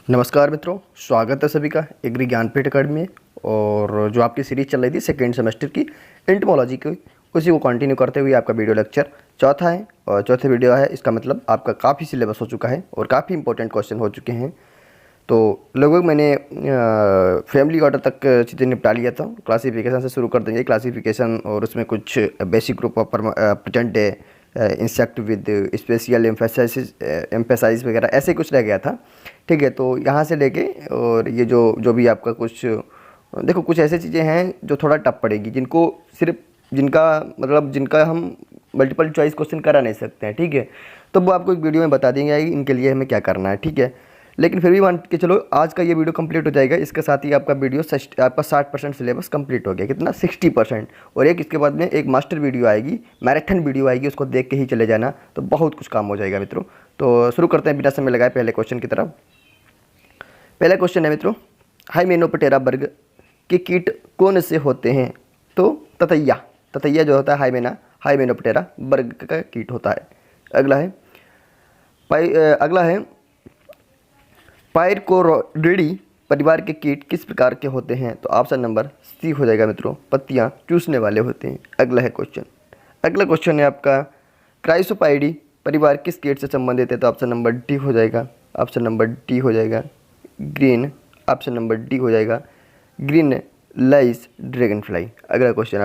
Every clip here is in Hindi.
नमस्कार मित्रों, स्वागत है सभी का एग्री ज्ञानपीठ अकेडमी में। और जो आपकी सीरीज चल रही थी सेकेंड सेमेस्टर की एंटोमोलॉजी की, उसी को कंटिन्यू करते हुए आपका वीडियो लेक्चर चौथा है और चौथे वीडियो है। इसका मतलब आपका काफ़ी सिलेबस हो चुका है और काफ़ी इंपॉर्टेंट क्वेश्चन हो चुके हैं। तो लगभग मैंने फैमिली ऑर्डर तक चीज़ें निपटा लिया था। क्लासिफिकेशन से शुरू कर देंगे, क्लासिफिकेशन, और उसमें कुछ basic group of present day, insect with special emphasise वगैरह ऐसे कुछ रह गया था। ठीक है, तो यहाँ से लेके और ये जो भी आपका कुछ देखो, कुछ ऐसे चीज़ें हैं जो थोड़ा टफ पड़ेगी, जिनका हम मल्टीपल चॉइस क्वेश्चन करा नहीं सकते हैं। ठीक है, तो वो आपको एक वीडियो में बता देंगे इनके लिए हमें क्या करना है। ठीक है, लेकिन फिर भी मान के चलो आज का ये वीडियो कंप्लीट हो जाएगा। इसके साथ ही आपका 60% सिलेबस कंप्लीट हो गया। कितना? 60%। और एक इसके बाद में एक मास्टर वीडियो आएगी, मैराथन वीडियो आएगी, उसको देख के ही चले जाना, तो बहुत कुछ काम हो जाएगा मित्रों। तो शुरू करते हैं बिना समय लगाए पहले क्वेश्चन की तरफ। पहला क्वेश्चन है मित्रों, हाइमेनोप्टेरा वर्ग के कीट कौन से होते हैं? तो ततैया जो होता है हाइमेनोप्टेरा वर्ग का कीट होता है। अगला है पायरकोरोडिडी परिवार के कीट किस प्रकार के होते हैं? तो ऑप्शन नंबर सी हो जाएगा मित्रों, पत्तियां चूसने वाले होते हैं। अगला क्वेश्चन है आपका, क्राइसोपाइडी परिवार किस कीट से संबंधित है? तो ऑप्शन नंबर डी हो जाएगा, ग्रीन। ऑप्शन नंबर डी हो जाएगा, ग्रीन लाइस ड्रैगन फ्लाई। अगला क्वेश्चन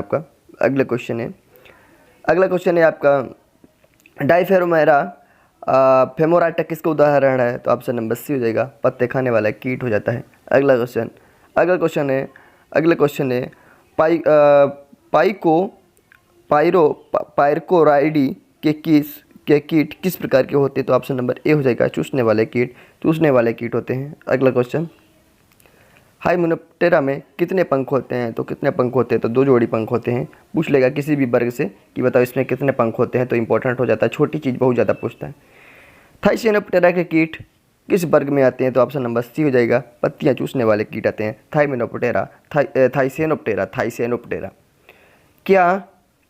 है आपका, डाइफेरोमेरा फेमोराटा किसका उदाहरण है? तो ऑप्शन नंबर सी हो जाएगा, पत्ते खाने वाला कीट हो जाता है। अगला क्वेश्चन है पायरकोराइडी के कीट किस प्रकार के होते हैं? तो ऑप्शन नंबर ए हो जाएगा, चूसने वाले कीट होते हैं। अगला क्वेश्चन, हाइमेनोप्टेरा में कितने पंख होते हैं? तो कितने पंख होते हैं? तो 2 जोड़ी पंख होते हैं। पूछ लेगा किसी भी वर्ग से कि बताओ इसमें कितने पंख होते हैं, तो इंपॉर्टेंट हो जाता है, छोटी चीज़ बहुत ज़्यादा पूछता है। थाइसेनोप्टेरा के कीट किस वर्ग में आते हैं? तो ऑप्शन नंबर सी हो जाएगा, पत्तियां चूसने वाले कीट आते हैं। थाइसेनोप्टेरा। क्या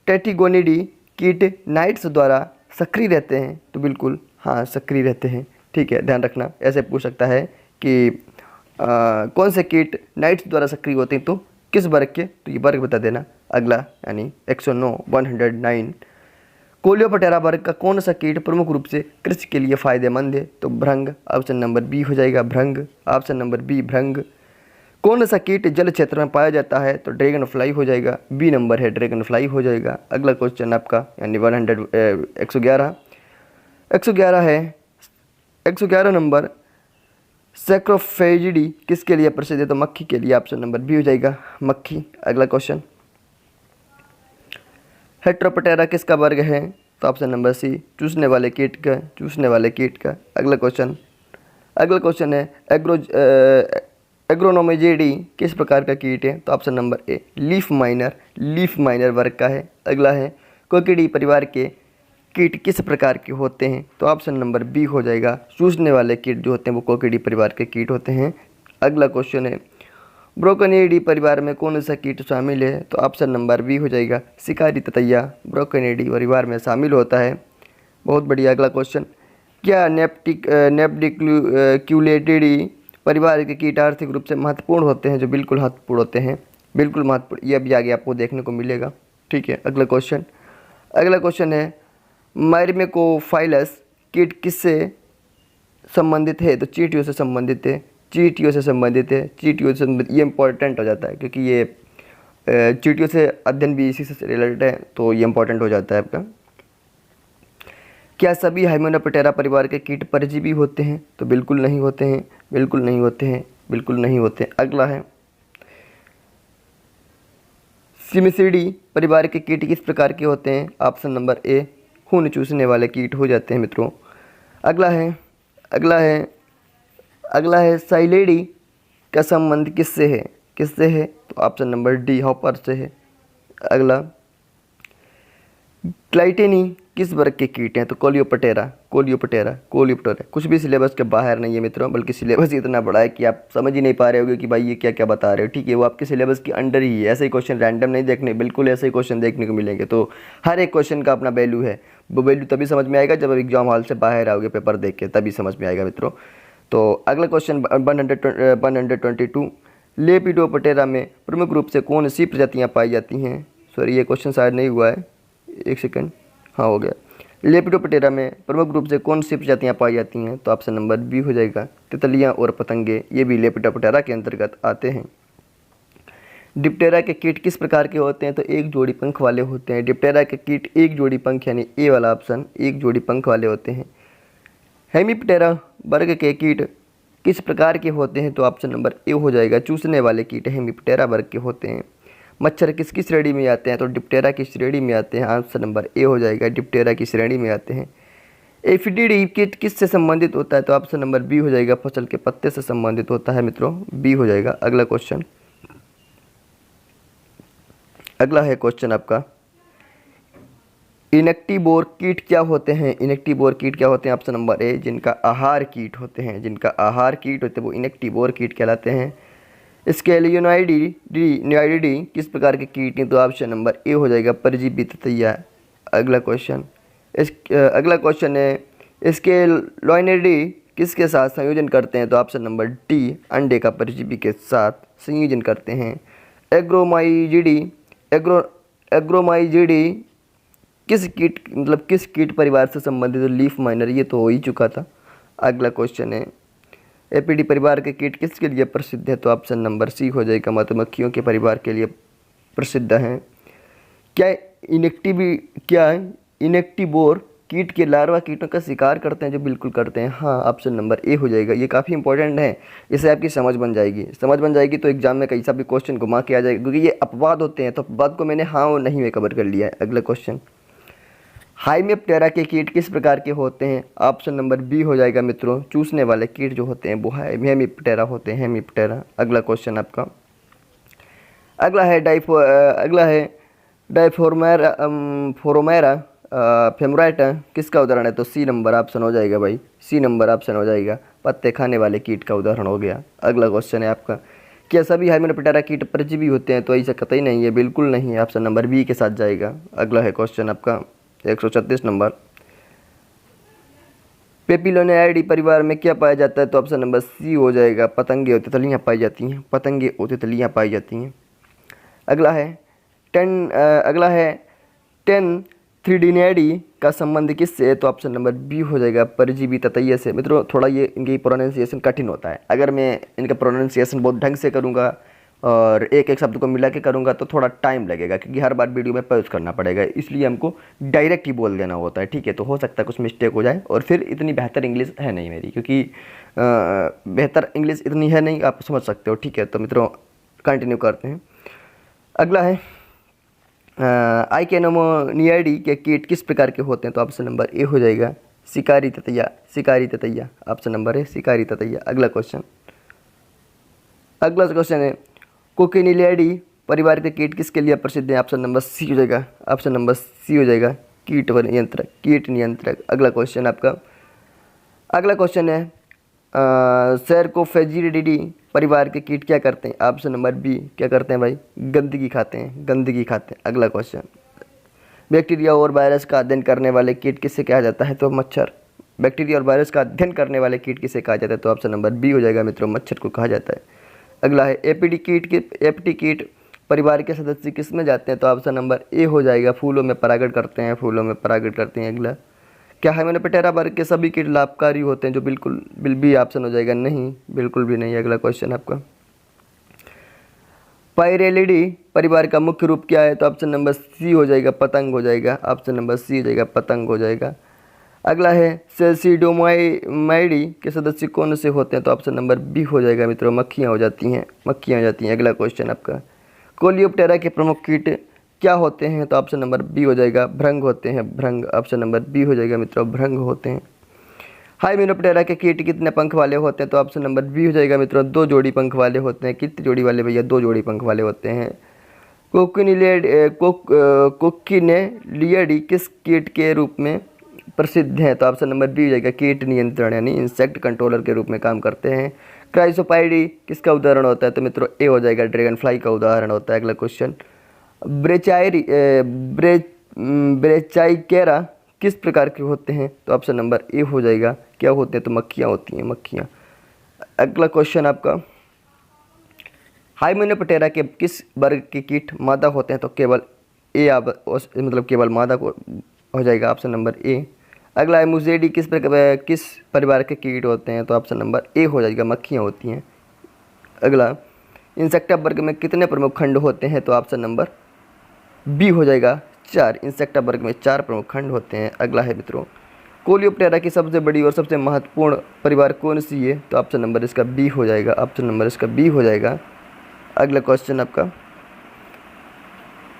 टेटिगोनिडी कीट नाइट्स द्वारा सक्रिय रहते हैं? तो बिल्कुल हाँ, सक्रिय रहते हैं। ठीक है, ध्यान रखना, ऐसे पूछ सकता है कि कौन से कीट नाइट्स द्वारा सक्रिय होते हैं, तो किस वर्ग के? तो ये वर्ग बता देना। अगला यानी 109 कोलियोप्टेरा वर्ग का कौन सा कीट प्रमुख रूप से कृषि के लिए फायदेमंद है? तो भृंग। ऑप्शन नंबर बी हो जाएगा, भृंग। कौन सा कीट जल क्षेत्र में पाया जाता है? तो ड्रैगन फ्लाई हो जाएगा, बी नंबर है, ड्रैगन फ्लाई हो जाएगा। अगला क्वेश्चन आपका यानी 111 नंबर, सैक्रोफेजिडी किसके लिए प्रसिद्ध है? तो मक्खी के लिए। ऑप्शन नंबर बी हो जाएगा, मक्खी। अगला क्वेश्चन, हेट्रोप्टेरा किसका वर्ग है? तो ऑप्शन नंबर सी, चूसने वाले कीट का। अगला क्वेश्चन है, एग्रोनोमेजेडी किस प्रकार का कीट है? तो option number A, leaf miner वर्ग का है। अगला है, कोकिडी परिवार के कीट किस प्रकार के होते हैं? तो ऑप्शन नंबर बी हो जाएगा, चूसने वाले कीट जो होते हैं वो कोकिडी परिवार के कीट होते हैं। अगला क्वेश्चन है, ब्रोकोनिडी परिवार में कौन सा कीट शामिल है? तो ऑप्शन नंबर बी हो जाएगा, शिकारी ततैया ब्रोकोनिडी परिवार में शामिल होता है। बहुत बढ़िया। अगला क्वेश्चन, क्या नेप्टिक्यूलेटिडी परिवार के कीट आर्थिक रूप से महत्वपूर्ण होते हैं? जो बिल्कुल महत्वपूर्ण होते हैं, बिल्कुल महत्वपूर्ण, ये अभी आगे आपको देखने को मिलेगा। ठीक है, अगला क्वेश्चन है, मायरमेकोफाइलस कीट किससे संबंधित है? तो चींटियों से संबंधित है। ये इंपॉर्टेंट हो जाता है क्योंकि ये चींटियों से अध्ययन भी इसी से रिलेटेड है, तो ये इंपॉर्टेंट हो जाता है आपका। क्या सभी हाइमेनोप्टेरा परिवार के कीट परजीवी होते हैं? तो बिल्कुल नहीं होते। अगला है, सिमिसिडी परिवार के कीट किस प्रकार के होते हैं? ऑप्शन नंबर ए, खून चूसने वाले कीट हो जाते हैं मित्रों। अगला है साइलेडी का संबंध किससे है? तो ऑप्शन नंबर डी, हॉपर से है। अगला, क्लाइटेनी किस वर्ग के कीट हैं? तो कोलियोप्टेरा। कुछ भी सिलेबस के बाहर नहीं है मित्रों, बल्कि सिलेबस इतना बड़ा है कि आप समझ ही नहीं पा रहे होगे कि भाई ये क्या क्या बता रहे हो। ठीक है, वो आपके सिलेबस के अंडर ही है। ऐसे ही क्वेश्चन रैंडम नहीं देखने, बिल्कुल ऐसे ही क्वेश्चन देखने को मिलेंगे। तो हर एक क्वेश्चन का अपना वैल्यू है, वो वैल्यू तभी समझ में आएगा जब आप एग्जाम हॉल से बाहर आओगे पेपर देख के, तभी समझ में आएगा मित्रों। तो अगला क्वेश्चन 122, लेपिडोप्टेरा में प्रमुख रूप से कौन सी प्रजातियां पाई जाती हैं? सॉरी, ये क्वेश्चन शायद नहीं हुआ है, एक सेकंड, हाँ हो गया। लेपिडोप्टेरा में प्रमुख रूप से कौन सी प्रजातियां पाई जाती हैं? तो ऑप्शन नंबर बी हो जाएगा, तितलियां और पतंगे, ये भी लेपिडोप्टेरा के अंतर्गत आते हैं। डिप्टेरा के कीट किस प्रकार के होते हैं? तो एक जोड़ी पंख वाले होते हैं। डिप्टेरा के कीट एक जोड़ी पंख, यानी ए वाला ऑप्शन, एक जोड़ी पंख वाले होते हैं। हेमिप्टेरा वर्ग के कीट किस प्रकार के होते हैं? तो ऑप्शन नंबर ए हो जाएगा, चूसने वाले कीट हेमिप्टेरा वर्ग के होते हैं। मच्छर किसकी श्रेणी में आते हैं? तो डिप्टेरा की श्रेणी में आते हैं। ऑप्शन नंबर ए हो जाएगा, डिप्टेरा की श्रेणी में आते हैं। एफिडिडी कीट किससे संबंधित होता है? तो ऑप्शन नंबर बी हो जाएगा, फसल के पत्ते से संबंधित होता है मित्रों, बी हो जाएगा। अगला क्वेश्चन, अगला है क्वेश्चन आपका, इनेक्टिवोर कीट क्या होते हैं? इनेक्टिवोर कीट क्या होते हैं? ऑप्शन नंबर ए, जिनका आहार कीट होते हैं, जिनका आहार कीट होते हैं वो इनेक्टिवोर कीट कहलाते हैं। स्केलियोनाइडी किस प्रकार के कीट हैं? तो ऑप्शन नंबर ए हो जाएगा, परजीवी ततैया। अगला क्वेश्चन, अगला क्वेश्चन है, स्केलियोनाइडी किसके साथ संयोजन करते हैं? तो ऑप्शन नंबर डी, अंडे का परजीवी के साथ संयोजन करते हैं। एग्रोमाइजिडी किस कीट, मतलब किस कीट परिवार से संबंधित है? लीफ माइनर, ये तो हो ही चुका था। अगला क्वेश्चन है, एपीडी परिवार के कीट किसके लिए प्रसिद्ध है? तो ऑप्शन नंबर सी हो जाएगा, मधुमक्खियों के परिवार के लिए प्रसिद्ध हैं। क्या इनेक्टिवोर कीट के लार्वा कीटों का शिकार करते हैं? जो बिल्कुल करते हैं, हाँ, ऑप्शन नंबर ए हो जाएगा। ये काफ़ी इंपॉर्टेंट है, इससे आपकी समझ बन जाएगी तो एग्जाम में कई सा भी क्वेश्चन घुमा के आ जाएगा, क्योंकि ये अपवाद होते हैं, तो अपवाद को मैंने हाँ और नहीं में कवर कर लिया है। अगला क्वेश्चन, हाइमेप्टेरा के कीट किस प्रकार के होते हैं? ऑप्शन नंबर बी हो जाएगा मित्रों, चूसने वाले कीट जो होते हैं वो हेमिप्टेरा होते हैं, हेमिप्टेरा। अगला क्वेश्चन आपका, अगला है डाइफोरोमेरा फेमोराइटा किसका उदाहरण है? तो सी नंबर ऑप्शन हो जाएगा भाई, सी नंबर ऑप्शन हो जाएगा, पत्ते खाने वाले कीट का उदाहरण हो गया। अगला क्वेश्चन है आपका, क्या सभी हाइमेप्टेरा कीट परजीवी होते हैं? तो ऐसा कतई नहीं है, बिल्कुल नहीं है, ऑप्शन नंबर बी के साथ जाएगा। अगला है क्वेश्चन आपका 136 नंबर, पेपिलोनियाइडी परिवार में क्या पाया जाता है? तो ऑप्शन नंबर सी हो जाएगा, पतंगे और तितलियाँ पाई जाती हैं, पतंगे और तितलियाँ पाई जाती हैं। अगला है टेनथ्रिडिनियाइडी का संबंध किससे है? तो ऑप्शन नंबर बी हो जाएगा, परजीवी ततैया से। मित्रों थोड़ा ये इनकी प्रोनाउंसिएशन कठिन होता है, अगर मैं इनका प्रोनाउंसिएशन बहुत ढंग से करूँगा और एक एक शब्द को मिला के करूँगा तो थोड़ा टाइम लगेगा, क्योंकि हर बार वीडियो में पॉज करना पड़ेगा, इसलिए हमको डायरेक्ट ही बोल देना होता है, ठीक है। तो हो सकता है कुछ मिस्टेक हो जाए, और फिर इतनी बेहतर इंग्लिश है नहीं मेरी, क्योंकि बेहतर इंग्लिश इतनी है नहीं, आप समझ सकते हो, ठीक है। तो मित्रों कंटिन्यू करते हैं। अगला है, आइकेनोमोनियाइडी के कीट किस प्रकार के होते हैं? तो ऑप्शन नंबर ए हो जाएगा, शिकारी ततैया, ऑप्शन नंबर है शिकारी ततैया। अगला क्वेश्चन है, कोकिनिलियाइडी परिवार के कीट किसके लिए प्रसिद्ध है? ऑप्शन नंबर सी हो जाएगा, कीट नियंत्रक। अगला क्वेश्चन है, सैरकोफेजिडिडी परिवार के कीट क्या करते हैं? ऑप्शन नंबर बी, क्या करते हैं भाई? गंदगी खाते हैं। अगला क्वेश्चन, बैक्टीरिया और वायरस का अध्ययन करने वाले कीट किससे कहा जाता है? तो मच्छर। बैक्टीरिया और वायरस का अध्ययन करने वाले कीट किसे कहा जाता है? तो ऑप्शन नंबर बी हो जाएगा मित्रों, मच्छर को कहा जाता है। अगला है, एपीडी कीट परिवार के सदस्य किस में जाते हैं? तो ऑप्शन नंबर ए हो जाएगा, फूलों में परागण करते हैं। अगला, क्या हाइमेनोप्टेरा वर्ग के सभी कीट लाभकारी होते हैं? जो बिल्कुल भी ऑप्शन हो जाएगा नहीं, बिल्कुल भी नहीं। अगला क्वेश्चन आपका, पायरेलिडी परिवार का मुख्य रूप क्या है? तो ऑप्शन नंबर सी हो जाएगा, पतंग हो जाएगा। अगला है, सेल्सीडोमाइडी के सदस्य कौन से होते हैं? तो ऑप्शन नंबर बी हो जाएगा मित्रों, मक्खियाँ हो जाती हैं। अगला क्वेश्चन आपका, कोलियोप्टेरा के प्रमुख कीट क्या होते हैं? तो ऑप्शन नंबर बी हो जाएगा, भृंग होते हैं। ऑप्शन नंबर बी हो जाएगा मित्रों, भृंग होते हैं। हाइमेनोप्टेरा के कीट कितने पंख वाले होते हैं? तो ऑप्शन नंबर बी हो जाएगा मित्रों, 2 जोड़ी पंख वाले होते हैं। कितने जोड़ी वाले भैया? 2 जोड़ी पंख वाले होते हैं। कोकिनिलियाइडी किस कीट के रूप में प्रसिद्ध हैं? तो ऑप्शन नंबर बी हो जाएगा, कीट नियंत्रण यानी इंसेक्ट कंट्रोलर के रूप में काम करते हैं। क्राइसोपाइडी किसका उदाहरण होता है? तो मित्रों ए हो जाएगा, ड्रैगन फ्लाई का उदाहरण होता है। अगला क्वेश्चन, ब्रेचाइकेरा किस प्रकार के होते हैं? तो ऑप्शन नंबर ए हो जाएगा, क्या होते हैं? तो मक्खियाँ होती हैं। अगला क्वेश्चन आपका, हाइमेनोप्टेरा के किस वर्ग के कीट मादा होते हैं? तो केवल ए मतलब केवल मादा को हो जाएगा, ऑप्शन नंबर ए। अगला है मुजेडी किस परिवार के कीट होते हैं? तो ऑप्शन नंबर ए हो जाएगा, मक्खियाँ होती हैं। अगला, इंसेक्टा वर्ग में कितने प्रमुख खंड होते हैं? तो ऑप्शन नंबर बी हो जाएगा, 4। इंसेक्टा वर्ग में 4 प्रमुख खंड होते हैं। अगला है मित्रों, कोलियोप्टेरा की सबसे बड़ी और सबसे महत्वपूर्ण परिवार कौन सी है? तो ऑप्शन नंबर इसका बी हो जाएगा, ऑप्शन नंबर इसका बी हो जाएगा। अगला क्वेश्चन आपका,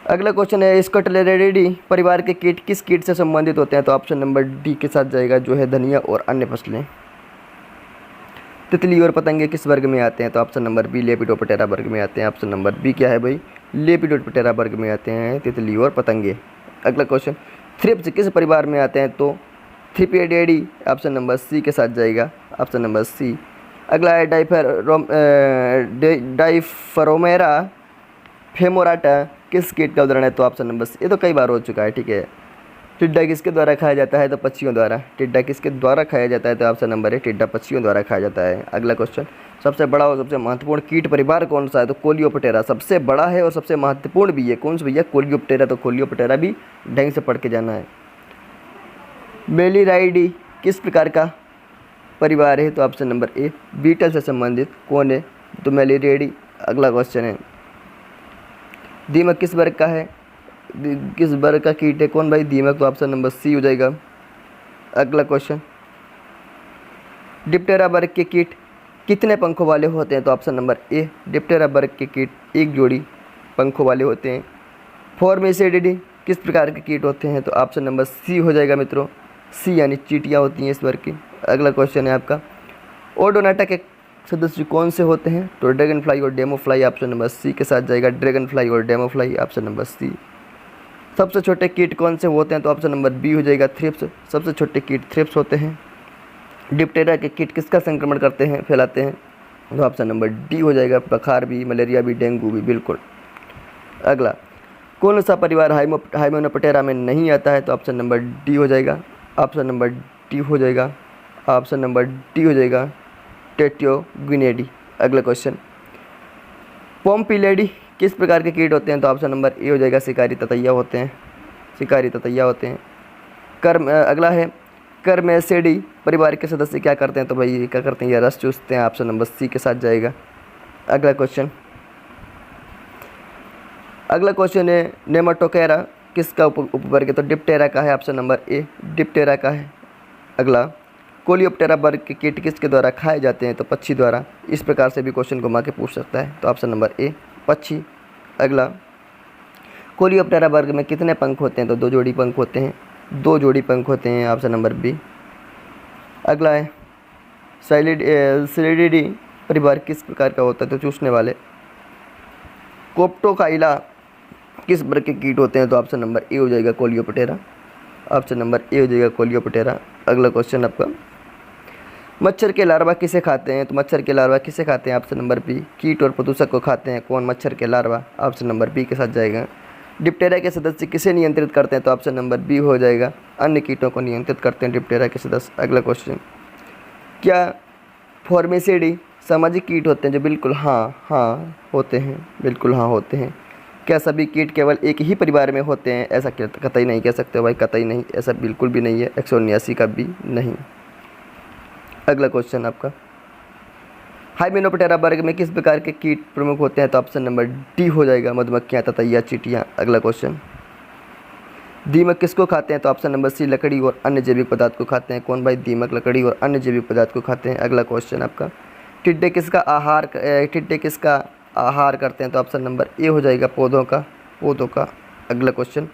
अगला क्वेश्चन है स्कटलैंडिडी परिवार के कीट किस कीट से संबंधित होते हैं? तो ऑप्शन नंबर डी के साथ जाएगा, जो है धनिया और अन्य फसलें। तितली और पतंगे किस वर्ग में आते हैं? तो ऑप्शन नंबर बी लेपिडोप्टेरा वर्ग में आते हैं। ऑप्शन नंबर बी क्या है भाई? लेपिडोप्टेरा वर्ग में आते हैं तितली और पतंगे। अगला क्वेश्चन, थ्रिप्स किस परिवार में आते हैं? तो थ्रिपियडेडी, ऑप्शन नंबर सी के साथ जाएगा, ऑप्शन नंबर सी। अगला है डाइफरोमेरा फेमोराटा किस कीट का उदाहरण है? तो ऑप्शन नंबर सी। ये तो कई बार हो चुका है, ठीक है। टिड्डा किसके द्वारा खाया जाता है? तो पक्षियों द्वारा। टिड्डा किसके द्वारा खाया जाता है? तो ऑप्शन नंबर है, टिड्डा पक्षियों द्वारा खाया जाता है। अगला क्वेश्चन, सबसे बड़ा और सबसे महत्वपूर्ण कीट परिवार कौन सा है? तो कोलियोप्टेरा सबसे बड़ा है और सबसे महत्वपूर्ण भी है। कौन सा भैया? कोलियोप्टेरा। तो कोलियोप्टेरा भी ढंग से पढ़ के जाना है। मेलिराइडी किस प्रकार का परिवार है? तो ऑप्शन नंबर ए, बीटल से संबंधित। कौन है? तो मेलिराइडी। अगला क्वेश्चन है, दीमक किस वर्ग का है? किस वर्ग का कीट है? कौन भाई? दीमक। तो ऑप्शन नंबर सी हो जाएगा। अगला क्वेश्चन, डिप्टेरा वर्ग के कीट कितने पंखों वाले होते हैं? तो ऑप्शन नंबर ए, डिप्टेरा वर्ग के कीट एक जोड़ी पंखों वाले होते हैं। फॉर्मेसिडिडी किस प्रकार के कीट होते हैं? तो ऑप्शन नंबर सी हो जाएगा मित्रों, सी यानी चींटियाँ होती हैं इस वर्ग की। अगला क्वेश्चन है आपका, ओडोनाटा के सदस्य कौन से होते हैं? तो ड्रैगन फ्लाई और damselfly, option number C के साथ जाएगा, ड्रैगन फ्लाई और damselfly, option number C. सबसे छोटे कीट कौन से होते हैं? तो ऑप्शन नंबर बी हो जाएगा, थ्रिप्स। सबसे छोटे कीट थ्रिप्स होते हैं। डिप्टेरा के कीट किसका संक्रमण करते हैं, फैलाते हैं? तो ऑप्शन नंबर डी हो जाएगा, बुखार भी, मलेरिया भी, डेंगू भी, बिल्कुल। अगला, कौन सा परिवार हाइमेनोप्टेरा में नहीं आता है? तो ऑप्शन नंबर डी हो जाएगा, ऑप्शन नंबर डी हो जाएगा, ऑप्शन नंबर डी हो जाएगा, टेट्रोगिनेडी। अगला क्वेश्चन, पोम्पिलेडी किस प्रकार के कीट होते हैं? तो ऑप्शन नंबर ए हो जाएगा, शिकारी ततैया होते हैं, शिकारी ततैया होते हैं। अगला है, कर्मेसेडी परिवार के सदस्य क्या करते हैं? तो भाई क्या करते हैं? ये रस चूसते हैं, ऑप्शन नंबर सी के साथ जाएगा। अगला क्वेश्चन है, नेमाटोकेरा किसका उपवर्ग है? तो डिप्टेरा का है, ऑप्शन नंबर ए, डिप्टेरा का है। अगला, कोलियोप्टेरा वर्ग के कीट किसके द्वारा खाए जाते हैं? तो पक्षी द्वारा। इस प्रकार से भी क्वेश्चन घुमा के पूछ सकता है, तो ऑप्शन नंबर ए, पक्षी। अगला, कोलियोप्टेरा वर्ग में कितने पंख होते हैं? तो 2 जोड़ी पंख होते हैं, 2 जोड़ी पंख होते हैं, ऑप्शन नंबर बी। अगला है, साइलिडी परिवार किस प्रकार का होता है? तो चूसने वाले। कोप्टोकाइला किस वर्ग के कीट होते हैं? तो ऑप्शन नंबर ए हो जाएगा, कोलियोप्टेरा, ऑप्शन नंबर ए हो जाएगा, कोलियोप्टेरा। अगला क्वेश्चन आपका, मच्छर के लार्वा किसे खाते हैं? तो मच्छर के लार्वा किसे खाते हैं? ऑप्शन नंबर बी, कीट और प्रदूषक को खाते हैं। कौन? मच्छर के लार्वा, ऑप्शन नंबर बी के साथ जाएगा। डिप्टेरा के सदस्य किसे नियंत्रित करते हैं? तो ऑप्शन नंबर बी हो जाएगा, अन्य कीटों को नियंत्रित करते हैं डिप्टेरा के सदस्य। अगला क्वेश्चन, क्या फॉर्मेसिडी सामाजिक कीट होते हैं? जो बिल्कुल हाँ होते हैं, बिल्कुल हाँ होते हैं। क्या सभी कीट केवल एक ही परिवार में होते हैं? ऐसा कतई नहीं कह सकते भाई, कतई नहीं, ऐसा बिल्कुल भी नहीं है, 179 का भी नहीं। अगला क्वेश्चन आपका, हाइमेनोप्टेरा वर्ग में किस प्रकार के कीट प्रमुख होते हैं? तो ऑप्शन नंबर डी हो जाएगा, मधुमक्खियाँ, ततैया, चींटियाँ। अगला क्वेश्चन, दीमक किसको खाते हैं? तो ऑप्शन नंबर सी, लकड़ी और अन्य जैविक पदार्थ को खाते हैं। कौन भाई? दीमक लकड़ी और अन्य जैविक पदार्थ को खाते हैं। अगला क्वेश्चन आपका, टिड्डे किसका आहार करते हैं? तो ऑप्शन नंबर ए हो जाएगा, पौधों का। अगला क्वेश्चन,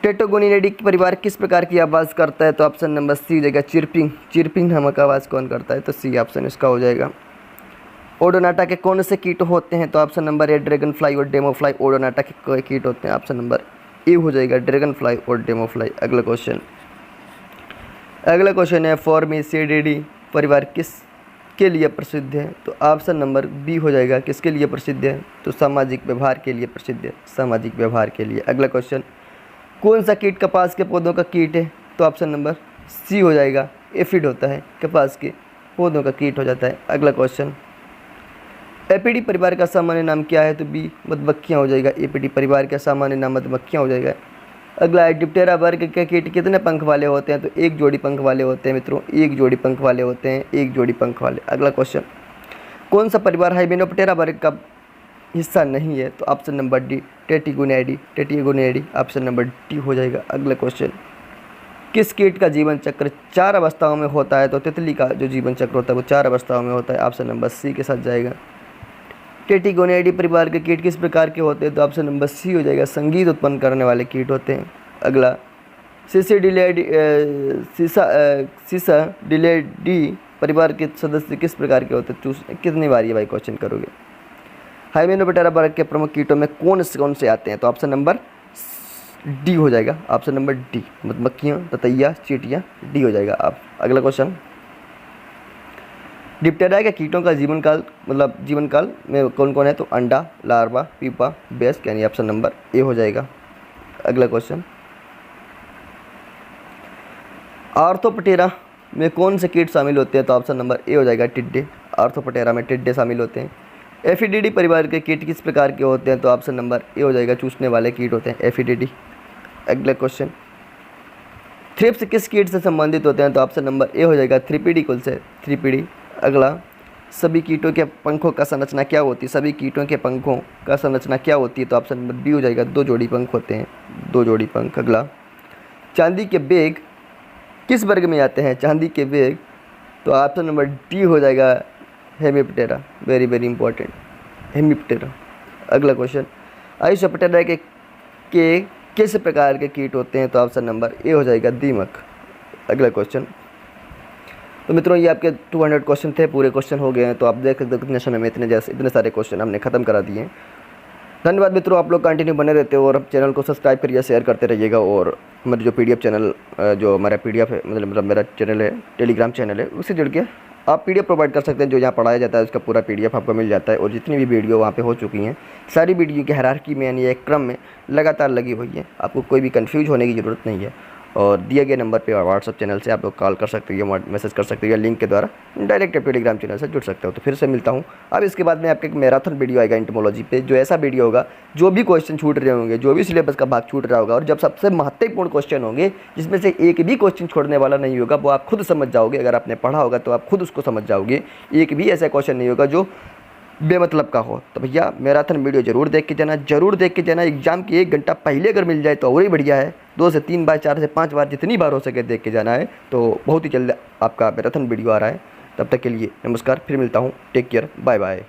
टेट्रोगोनिडेडी परिवार किस प्रकार की आवाज़ करता है? तो ऑप्शन नंबर सी हो जाएगा, चिरपिंग नामक आवाज़ कौन करता है? तो सी ऑप्शन इसका हो जाएगा। ओडोनाटा के कौन से कीट होते हैं? तो option number A, dragon fly और डेमो फ्लाई ओडोनाटा के कीट होते हैं, ऑप्शन नंबर ए हो जाएगा, ड्रैगन फ्लाई और डेमो फ्लाई। अगला क्वेश्चन है, फॉर्मेसिडिडी परिवार किसके लिए प्रसिद्ध है? तो ऑप्शन नंबर बी हो जाएगा, किसके लिए प्रसिद्ध है? तो सामाजिक व्यवहार के लिए प्रसिद्ध है, सामाजिक व्यवहार के लिए। अगला क्वेश्चन, कौन सा कीट कपास के पौधों का कीट है? तो ऑप्शन नंबर सी हो जाएगा, एफिड होता है कपास के पौधों का कीट हो जाता है। अगला क्वेश्चन, एपीडी परिवार का सामान्य नाम क्या है? तो बी मधुमक्खियाँ हो जाएगा। एपीडी परिवार का सामान्य नाम मधुमक्खियाँ हो जाएगा। अगला है, डिप्टेरा वर्ग के कीट कितने पंख वाले होते हैं? तो एक जोड़ी पंख वाले होते हैं मित्रों, एक जोड़ी पंख वाले होते हैं, एक जोड़ी पंख वाले। अगला क्वेश्चन, कौन सा परिवार हाइमेनोप्टेरा वर्ग का हिस्सा नहीं है? तो option number D Tettigoniidae, Tettigoniidae option number D हो जाएगा। अगला क्वेश्चन, किस कीट का जीवन चक्र 4 अवस्थाओं में होता है? तो तितली का जो जीवन चक्र होता है वो 4 अवस्थाओं में होता है। ऑप्शन नंबर सी के साथ जाएगा। टेटिगोनिडी परिवार के कीट किस प्रकार के होते हैं? तो ऑप्शन नंबर सी हो जाएगा, संगीत उत्पन्न करने वाले कीट होते हैं। अगला, सिसिडिलेडी परिवार के सदस्य किस प्रकार के होते हैं? कितनी बार ये भाई क्वेश्चन करोगे? हाइमेनोप्टेरा वर्ग के प्रमुख कीटों में कौन से आते हैं? तो ऑप्शन नंबर डी हो जाएगा। ऑप्शन नंबर डी, मधुमक्खियाँ, ततैया, चींटियाँ, डी हो जाएगा। आप अगला क्वेश्चन, डिप्टेरा के कीटों का जीवन काल में कौन कौन है? तो अंडा, लार्वा, पीपा, बेस्क, यानी ऑप्शन नंबर ए हो जाएगा। अगला क्वेश्चन, आर्थोपटेरा में कौन से कीट शामिल होते हैं? तो ऑप्शन नंबर ए हो जाएगा, टिड्डे। आर्थोपटेरा में टिड्डे शामिल होते हैं। एफिडिडी परिवार के कीट किस प्रकार के होते हैं? तो ऑप्शन नंबर ए हो जाएगा, चूसने वाले कीट होते हैं एफिडिडी। अगला क्वेश्चन, थ्रिप्स किस कीट से संबंधित होते हैं? तो ऑप्शन नंबर ए हो जाएगा, थ्रिपिडी कुल से, थ्रिपिडी। अगला, सभी कीटों के पंखों का संरचना क्या होती है? सभी कीटों के पंखों का संरचना क्या होती है? तो ऑप्शन नंबर बी हो जाएगा, 2 जोड़ी पंख होते हैं, 2 जोड़ी पंख। अगला, चांदी के बैग किस वर्ग में आते हैं? चांदी के बैग, तो ऑप्शन नंबर डी हो जाएगा, Hemiptera, very very important, Hemiptera. अगला क्वेश्चन, आइसोप्टेरा के किस प्रकार के कीट होते हैं? तो ऑप्शन नंबर ए हो जाएगा, दीमक। अगला क्वेश्चन, तो मित्रों ये आपके 200 क्वेश्चन थे, पूरे क्वेश्चन हो गए हैं। तो आप देख सकते हो कितने समय में इतने सारे क्वेश्चन हमने खत्म करा दिए हैं। धन्यवाद मित्रों, आप लोग कंटिन्यू बने रहते हो और चैनल को सब्सक्राइब करिए, शेयर करते रहिएगा। और हमारे जो PDF चैनल, जो हमारा PDF है, मतलब मेरा चैनल है, टेलीग्राम चैनल है, उससे जुड़ के आप PDF प्रोवाइड कर सकते हैं। जो यहाँ पढ़ाया जाता है उसका पूरा PDF आपको मिल जाता है। और जितनी भी वीडियो वहाँ पे हो चुकी हैं, सारी वीडियो की हायरार्की में, यानी एक क्रम में लगातार लगी हुई है। आपको कोई भी कन्फ्यूज होने की ज़रूरत नहीं है। और दिए गए नंबर पे व्हाट्सअप चैनल से आप लोग कॉल कर सकते हो, मैसेज कर सकते हो, या लिंक के द्वारा डायरेक्ट टेलीग्राम चैनल से जुड़ सकते हो। तो फिर से मिलता हूँ। अब इसके बाद में आपके एक मैराथन वीडियो आएगा एंटोमोलॉजी पे, जो ऐसा वीडियो होगा जो भी क्वेश्चन छूट रहे होंगे, जो भी सिलेबस का भाग छूट रहा होगा, और जब सबसे महत्वपूर्ण क्वेश्चन होंगे जिसमें से एक भी क्वेश्चन छोड़ने वाला नहीं होगा, वो आप खुद समझ जाओगे। अगर आपने पढ़ा होगा तो आप खुद उसको समझ जाओगे। एक भी ऐसा क्वेश्चन नहीं होगा जो बेमतलब का हो। तो भैया मैराथन वीडियो जरूर देख के जाना। एग्जाम की 1 घंटा पहले अगर मिल जाए तो और ही बढ़िया है। 2 से 3 बार, 4 से 5 बार, जितनी बार हो सके देख के जाना है। तो बहुत ही जल्द आपका मैराथन वीडियो आ रहा है। तब तक के लिए नमस्कार, फिर मिलता हूँ। Take care, bye bye.